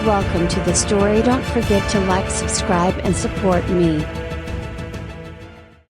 Welcome to the story. Don't forget to like, subscribe and support me.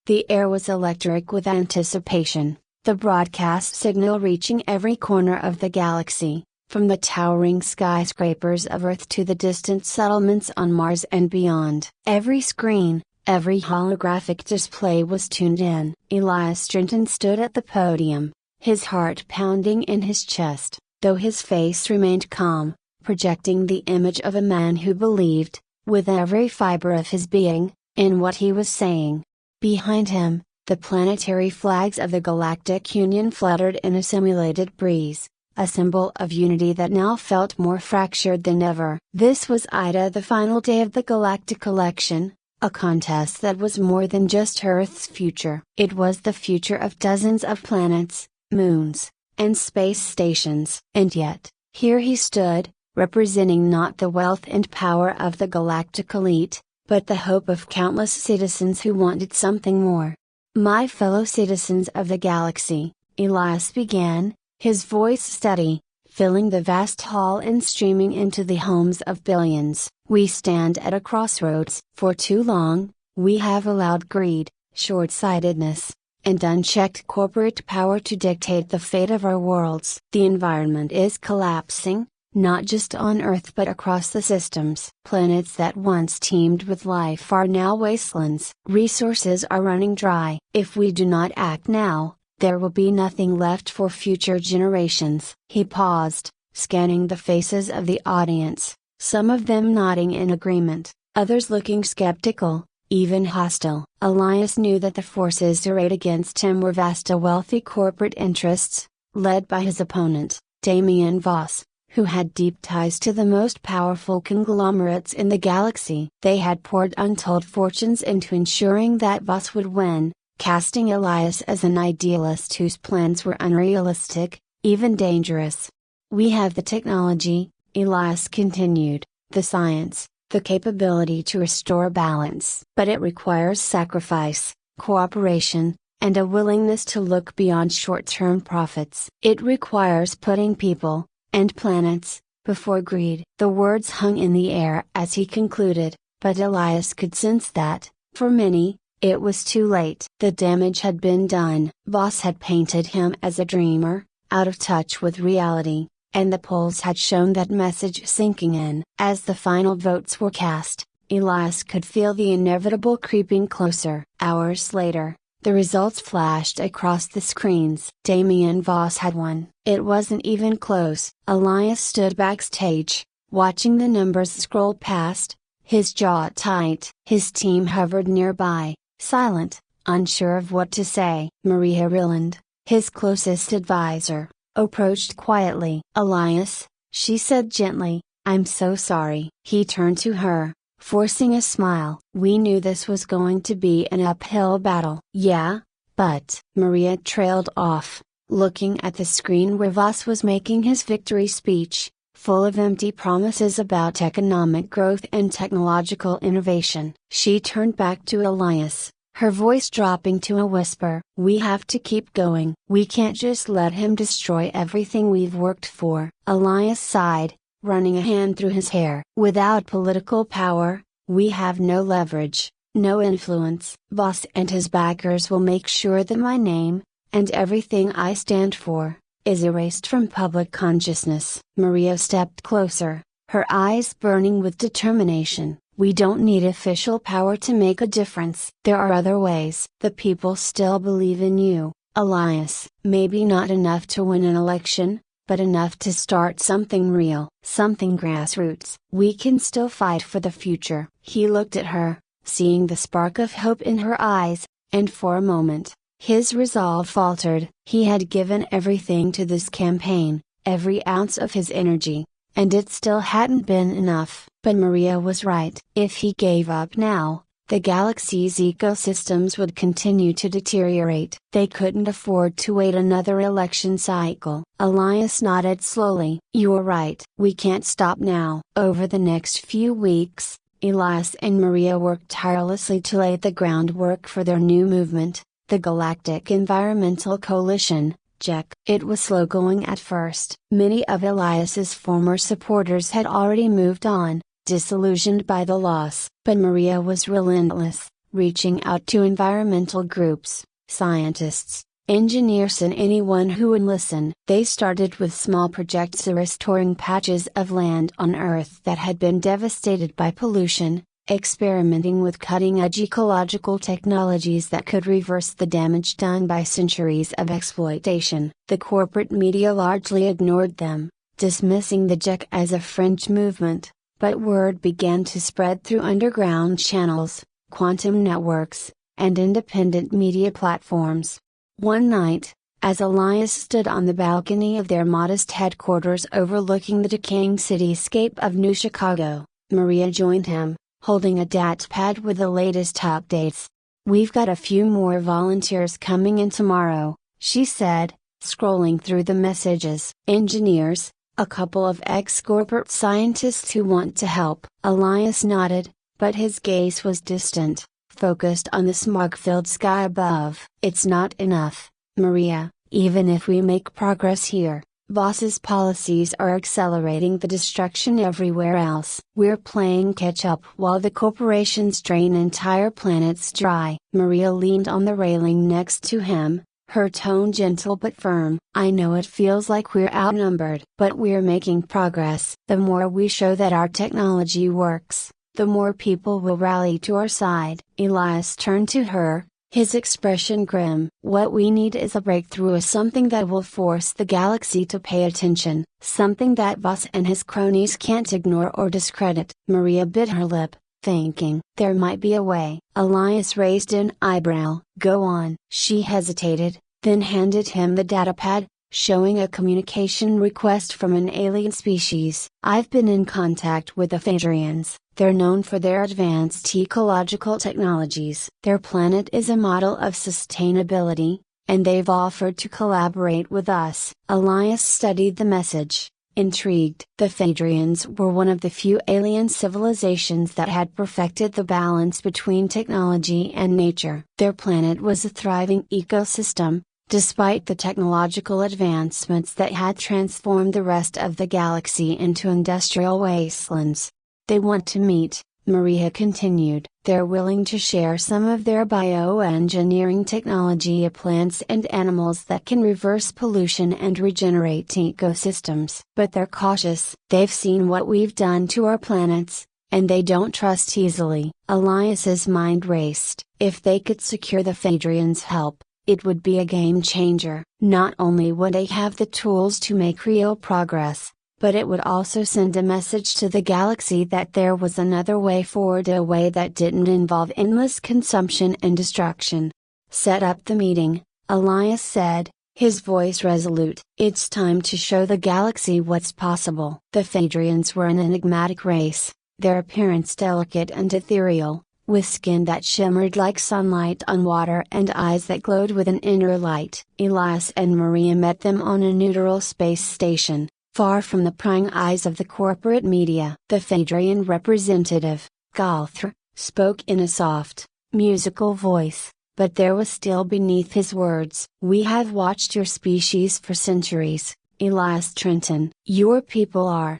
The air was electric with anticipation, the broadcast signal reaching every corner of the galaxy, from the towering skyscrapers of Earth to the distant settlements on Mars and beyond. Every screen, every holographic display was tuned in. Elias Strinton stood at the podium, his heart pounding in his chest, though his face remained calm, projecting the image of a man who believed, with every fiber of his being, in what he was saying. Behind him, the planetary flags of the Galactic Union fluttered in a simulated breeze, a symbol of unity that now felt more fractured than ever. This was Ida, the final day of the galactic election, a contest that was more than just Earth's future. It was the future of dozens of planets, moons, and space stations. And yet, here he stood, representing not the wealth and power of the galactic elite, but the hope of countless citizens who wanted something more. My fellow citizens of the galaxy, Elias began, his voice steady, filling the vast hall and streaming into the homes of billions. We stand at a crossroads. For too long, we have allowed greed, short-sightedness, and unchecked corporate power to dictate the fate of our worlds. The environment is collapsing, not just on Earth but across the systems. Planets that once teemed with life are now wastelands. Resources are running dry. If we do not act now, there will be nothing left for future generations. He paused, scanning the faces of the audience, some of them nodding in agreement, others looking skeptical, even hostile. Elias knew that the forces arrayed against him were vast wealthy corporate interests, led by his opponent, Damien Voss, who had deep ties to the most powerful conglomerates in the galaxy. They had poured untold fortunes into ensuring that Voss would win, casting Elias as an idealist whose plans were unrealistic, even dangerous. We have the technology, Elias continued, the science, the capability to restore balance. But it requires sacrifice, cooperation, and a willingness to look beyond short-term profits. It requires putting people, and planets, before greed. The words hung in the air as he concluded, but Elias could sense that, for many, it was too late. The damage had been done. Voss had painted him as a dreamer, out of touch with reality, and the polls had shown that message sinking in. As the final votes were cast, Elias could feel the inevitable creeping closer. Hours later, the results flashed across the screens. Damien Voss had won. It wasn't even close. Elias stood backstage, watching the numbers scroll past, his jaw tight. His team hovered nearby, silent, unsure of what to say. Maria Rilland, his closest advisor, approached quietly. "Elias," she said gently, "I'm so sorry." He turned to her, forcing a smile. "We knew this was going to be an uphill battle." "Yeah, but," Maria trailed off, looking at the screen where Voss was making his victory speech, full of empty promises about economic growth and technological innovation. She turned back to Elias, her voice dropping to a whisper. "We have to keep going. We can't just let him destroy everything we've worked for." Elias sighed, running a hand through his hair. "Without political power, we have no leverage, no influence. Voss and his backers will make sure that my name, and everything I stand for, is erased from public consciousness." Maria stepped closer, her eyes burning with determination. "We don't need official power to make a difference. There are other ways." "The people still believe in you, Elias. Maybe not enough to win an election, but enough to start something real, something grassroots. We can still fight for the future." He looked at her, seeing the spark of hope in her eyes, and for a moment, his resolve faltered. He had given everything to this campaign, every ounce of his energy, and it still hadn't been enough. But Maria was right. If he gave up now, the galaxy's ecosystems would continue to deteriorate. They couldn't afford to wait another election cycle. Elias nodded slowly. "You're right. We can't stop now." Over the next few weeks, Elias and Maria worked tirelessly to lay the groundwork for their new movement, the Galactic Environmental Coalition, Check. It was slow going at first. Many of Elias's former supporters had already moved on, disillusioned by the loss. But Maria was relentless, reaching out to environmental groups, scientists, engineers and anyone who would listen. They started with small projects restoring patches of land on Earth that had been devastated by pollution, experimenting with cutting-edge ecological technologies that could reverse the damage done by centuries of exploitation. The corporate media largely ignored them, dismissing the JEC as a fringe movement, but word began to spread through underground channels, quantum networks, and independent media platforms. One night, as Elias stood on the balcony of their modest headquarters overlooking the decaying cityscape of New Chicago, Maria joined him, holding a datapad with the latest updates. "We've got a few more volunteers coming in tomorrow," she said, scrolling through the messages. "Engineers, a couple of ex-corporate scientists who want to help." Elias nodded, but his gaze was distant, focused on the smog-filled sky above. "It's not enough, Maria, even if we make progress here. Boss's policies are accelerating the destruction everywhere else. We're playing catch-up while the corporations drain entire planets dry." Maria leaned on the railing next to him, her tone gentle but firm. "I know it feels like we're outnumbered, but we're making progress. The more we show that our technology works, the more people will rally to our side." Elias turned to her, his expression grim. "What we need is a breakthrough, something that will force the galaxy to pay attention, something that Boss and his cronies can't ignore or discredit." Maria bit her lip, thinking, there might be a way. Elias raised an eyebrow. "Go on." She hesitated, then handed him the datapad, showing a communication request from an alien species. "I've been in contact with the Phaedrians. They're known for their advanced ecological technologies. Their planet is a model of sustainability, and they've offered to collaborate with us." Elias studied the message, intrigued. The Phaedrians were one of the few alien civilizations that had perfected the balance between technology and nature. Their planet was a thriving ecosystem, despite the technological advancements that had transformed the rest of the galaxy into industrial wastelands. "They want to meet," Maria continued. "They're willing to share some of their bioengineering technology of plants and animals that can reverse pollution and regenerate ecosystems. But they're cautious. They've seen what we've done to our planets, and they don't trust easily." Elias's mind raced. If they could secure the Phaedrians' help, it would be a game changer. Not only would they have the tools to make real progress, but it would also send a message to the galaxy that there was another way forward, a way that didn't involve endless consumption and destruction. "Set up the meeting," Elias said, his voice resolute. "It's time to show the galaxy what's possible." The Phaedrians were an enigmatic race, their appearance delicate and ethereal, with skin that shimmered like sunlight on water and eyes that glowed with an inner light. Elias and Maria met them on a neutral space station, far from the prying eyes of the corporate media. The Phaedrian representative, Galthr, spoke in a soft, musical voice, but there was still beneath his words. "We have watched your species for centuries, Elias Trenton. Your people are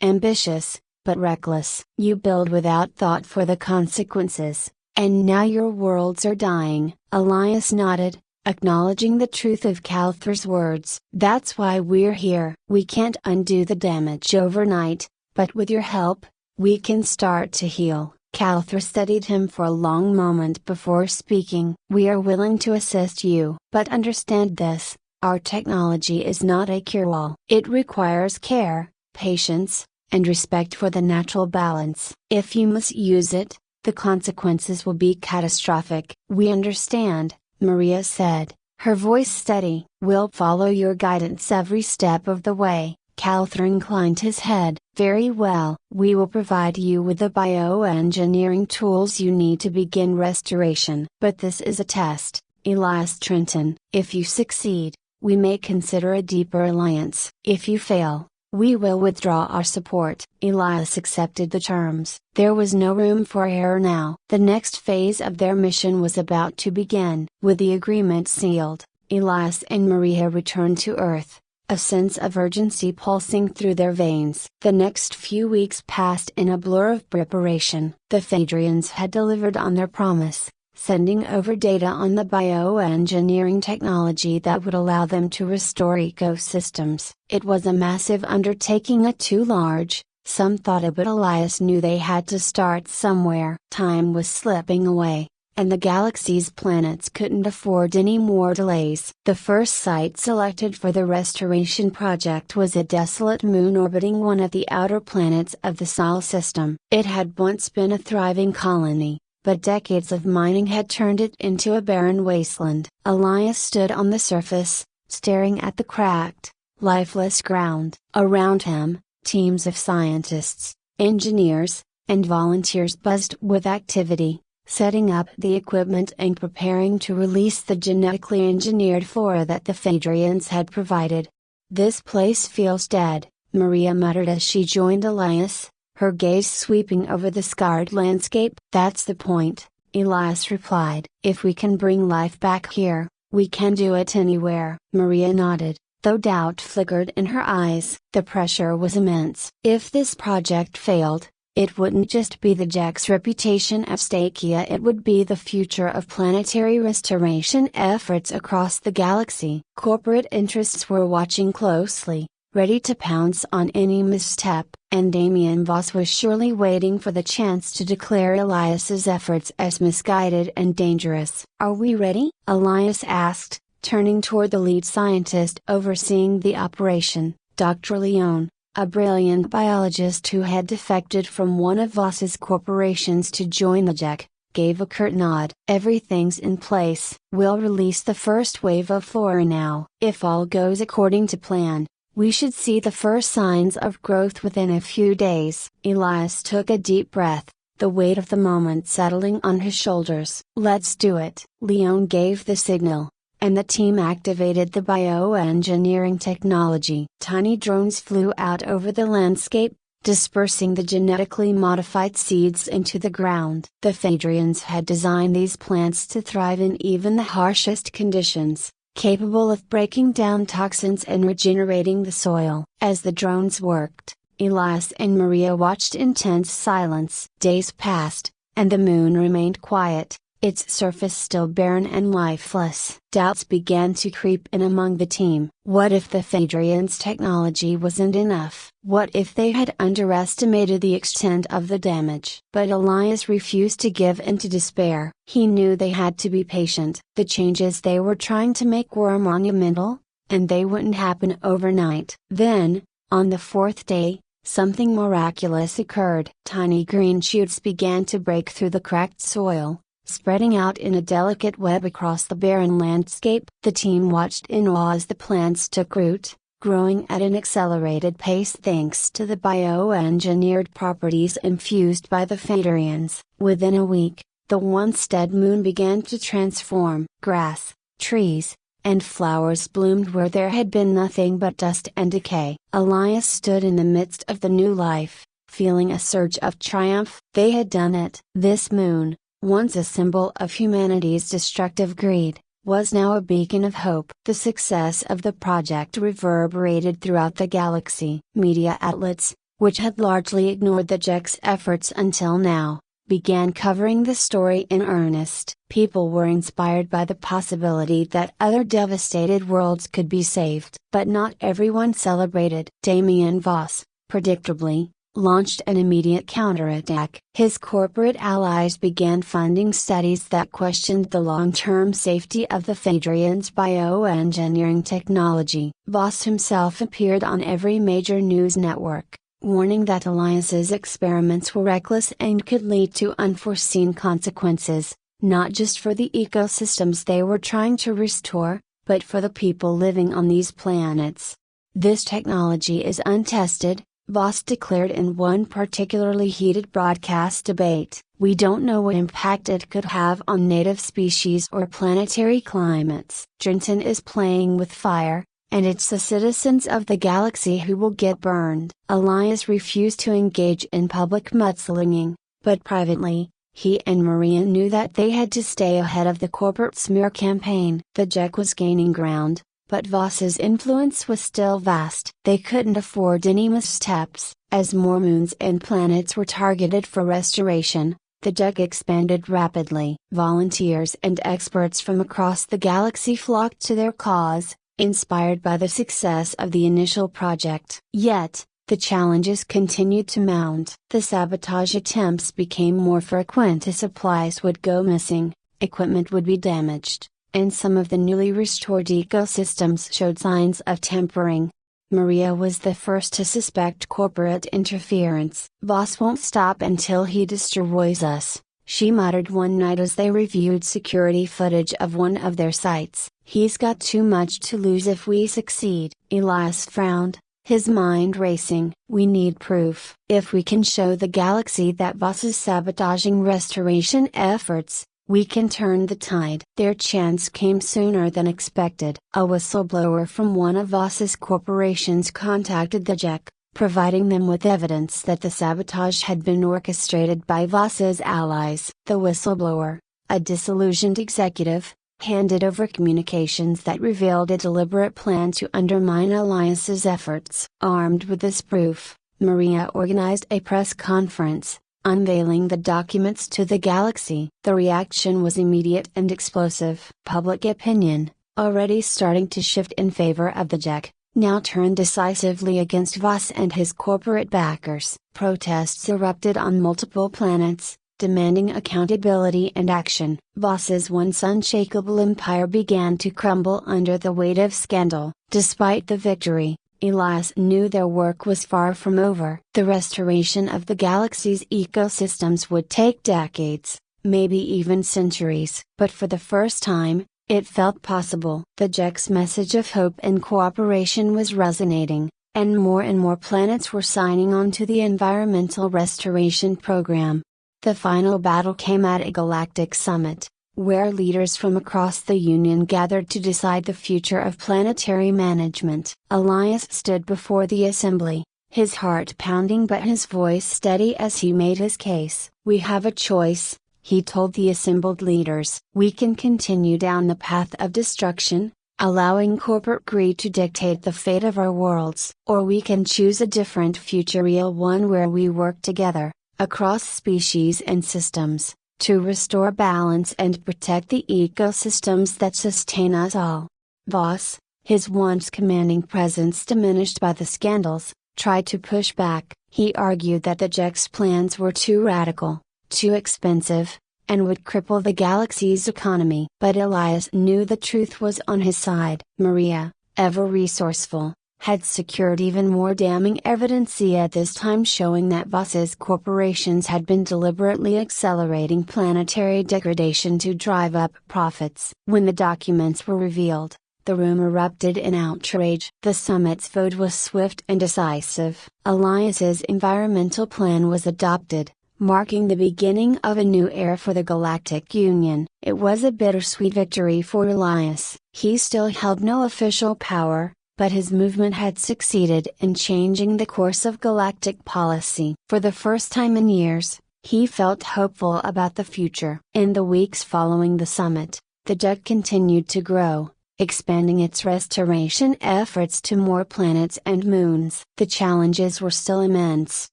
ambitious, but reckless. You build without thought for the consequences, and now your worlds are dying." Elias nodded, acknowledging the truth of Galthr's words. "That's why we're here. We can't undo the damage overnight, but with your help, we can start to heal." Galthr studied him for a long moment before speaking. "We are willing to assist you. But understand this, our technology is not a cure-all. It requires care, patience, and respect for the natural balance. If you misuse it, the consequences will be catastrophic." "We understand," Maria said, her voice steady. "We'll follow your guidance every step of the way." Galthr inclined his head. "Very well. We will provide you with the bioengineering tools you need to begin restoration. But this is a test, Elias Trenton. If you succeed, we may consider a deeper alliance. If you fail, we will withdraw our support." Elias accepted the terms. There was no room for error now. The next phase of their mission was about to begin. With the agreement sealed, Elias and Maria returned to Earth, a sense of urgency pulsing through their veins. The next few weeks passed in a blur of preparation. The Phaedrians had delivered on their promise, sending over data on the bioengineering technology that would allow them to restore ecosystems. It was a massive undertaking, too large, some thought it, but Elias knew they had to start somewhere. Time was slipping away, and the galaxy's planets couldn't afford any more delays. The first site selected for the restoration project was a desolate moon orbiting one of the outer planets of the Sol system. It had once been a thriving colony, but decades of mining had turned it into a barren wasteland. Elias stood on the surface, staring at the cracked, lifeless ground. Around him, teams of scientists, engineers, and volunteers buzzed with activity, setting up the equipment and preparing to release the genetically engineered flora that the Phaedrians had provided. "This place feels dead," Maria muttered as she joined Elias, her gaze sweeping over the scarred landscape. "That's the point," Elias replied. "If we can bring life back here, we can do it anywhere." Maria nodded, though doubt flickered in her eyes. The pressure was immense. If this project failed, it wouldn't just be the Jack's reputation at stake, it would be the future of planetary restoration efforts across the galaxy. Corporate interests were watching closely, ready to pounce on any misstep, and Damien Voss was surely waiting for the chance to declare Elias's efforts as misguided and dangerous. "Are we ready?" Elias asked, turning toward the lead scientist overseeing the operation, Dr. Leone, a brilliant biologist who had defected from one of Voss's corporations to join the JEC, gave a curt nod. "Everything's in place. We'll release the first wave of flora now. If all goes according to plan, we should see the first signs of growth within a few days." Elias took a deep breath, the weight of the moment settling on his shoulders. "Let's do it." Leone gave the signal, and the team activated the bioengineering technology. Tiny drones flew out over the landscape, dispersing the genetically modified seeds into the ground. The Phaedrians had designed these plants to thrive in even the harshest conditions, capable of breaking down toxins and regenerating the soil. As the drones worked, Elias and Maria watched in tense silence. Days passed, and the moon remained quiet, its surface still barren and lifeless. Doubts began to creep in among the team. What if the Phaedrians' technology wasn't enough? What if they had underestimated the extent of the damage? But Elias refused to give in to despair. He knew they had to be patient. The changes they were trying to make were monumental, and they wouldn't happen overnight. Then, on the fourth day, something miraculous occurred. Tiny green shoots began to break through the cracked soil, spreading out in a delicate web across the barren landscape. The team watched in awe as the plants took root, growing at an accelerated pace thanks to the bioengineered properties infused by the Phaedrians. Within a week, the once dead moon began to transform. Grass, trees, and flowers bloomed where there had been nothing but dust and decay. Elias stood in the midst of the new life, feeling a surge of triumph. They had done it. This moon, once a symbol of humanity's destructive greed, was now a beacon of hope. The success of the project reverberated throughout the galaxy. Media outlets, which had largely ignored the JEC's efforts until now, began covering the story in earnest. People were inspired by the possibility that other devastated worlds could be saved. But not everyone celebrated. Damien Voss, predictably, launched an immediate counterattack. His corporate allies began funding studies that questioned the long-term safety of the Phaedrians' bioengineering technology. Voss himself appeared on every major news network, warning that Elias's experiments were reckless and could lead to unforeseen consequences, not just for the ecosystems they were trying to restore, but for the people living on these planets. "This technology is untested," Voss declared in one particularly heated broadcast debate. "We don't know what impact it could have on native species or planetary climates. Trenton is playing with fire, and it's the citizens of the galaxy who will get burned." Elias refused to engage in public mudslinging, but privately, He and Maria knew that they had to stay ahead of the corporate smear campaign. The JEC was gaining ground, but Voss's influence was still vast. They couldn't afford any missteps. As more moons and planets were targeted for restoration, the JEC expanded rapidly. Volunteers and experts from across the galaxy flocked to their cause, inspired by the success of the initial project. Yet, the challenges continued to mount. The sabotage attempts became more frequent as supplies would go missing, equipment would be damaged, and some of the newly restored ecosystems showed signs of tampering. Maria was the first to suspect corporate interference. "Voss won't stop until he destroys us," she muttered one night as they reviewed security footage of one of their sites. "He's got too much to lose if we succeed." Elias frowned, his mind racing. "We need proof. If we can show the galaxy that Voss is sabotaging restoration efforts, we can turn the tide." Their chance came sooner than expected. A whistleblower from one of Voss's corporations contacted the JEC, providing them with evidence that the sabotage had been orchestrated by Voss's allies. The whistleblower, a disillusioned executive, handed over communications that revealed a deliberate plan to undermine Elias's efforts. Armed with this proof, Maria organized a press conference, unveiling the documents to the galaxy. The reaction was immediate and explosive. Public opinion, already starting to shift in favor of the JEC, now turned decisively against Voss and his corporate backers. Protests erupted on multiple planets, demanding accountability and action. Voss's once unshakable empire began to crumble under the weight of scandal. Despite the victory, Elias knew their work was far from over. The restoration of the galaxy's ecosystems would take decades, maybe even centuries. But for the first time, it felt possible. The JEC's message of hope and cooperation was resonating, and more planets were signing on to the environmental restoration program. The final battle came at a galactic summit, where leaders from across the Union gathered to decide the future of planetary management. Elias stood before the assembly, his heart pounding but his voice steady as he made his case. "We have a choice," he told the assembled leaders. "We can continue down the path of destruction, allowing corporate greed to dictate the fate of our worlds. Or we can choose a different future, real one where we work together, across species and systems, to restore balance and protect the ecosystems that sustain us all." Voss, his once commanding presence diminished by the scandals, tried to push back. He argued that the JEC's plans were too radical, too expensive, and would cripple the galaxy's economy. But Elias knew the truth was on his side. Maria, ever resourceful, had secured even more damning evidence at this time, showing that Voss's corporations had been deliberately accelerating planetary degradation to drive up profits. When the documents were revealed, the room erupted in outrage. The summit's vote was swift and decisive. Elias's environmental plan was adopted, marking the beginning of a new era for the Galactic Union. It was a bittersweet victory for Elias. He still held no official power, but his movement had succeeded in changing the course of galactic policy. For the first time in years, he felt hopeful about the future. In the weeks following the summit, the JEC continued to grow, expanding its restoration efforts to more planets and moons. The challenges were still immense,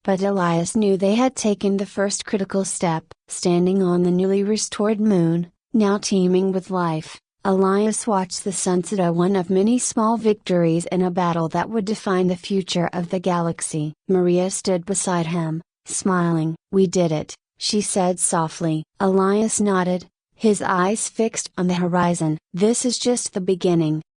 but Elias knew they had taken the first critical step. Standing on the newly restored moon, now teeming with life, Elias watched the sunset, one of many small victories in a battle that would define the future of the galaxy. Maria stood beside him, smiling. "We did it," she said softly. Elias nodded, his eyes fixed on the horizon. "This is just the beginning.